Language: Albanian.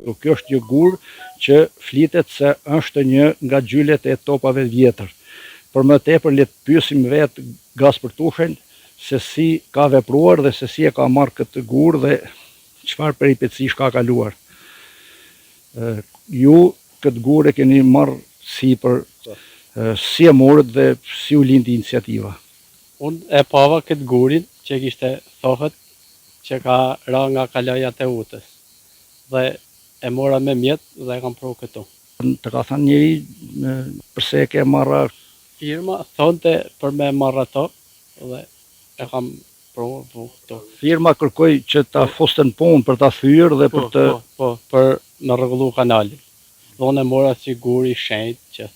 Kjo është një gur që flitet se është një nga gjylet e topave vjetër. Për më tepër le të pyesim vetë Gaspërtushen se si ka vepruar dhe se si e ka marrë këtë gur dhe çfarë peripecish ka kaluar. Ju këtë gur e keni marrë sipër, si e morët dhe si u lindi iniciativa? Unë e pava këtë gurin që kishte thohet që ka ra nga kalajat e utës. Dhe e mora me mjetë dhe e kam provu këtu. Të ka thënë njëri përse e ke marrë? Firma thonte për me marrë ato dhe e kam provu këtu. Firma kërkoi që ta fosten punë për ta thyer dhe për të... Po, për në rregullu kanalin. Dhe unë e mora si guri shenjtë që...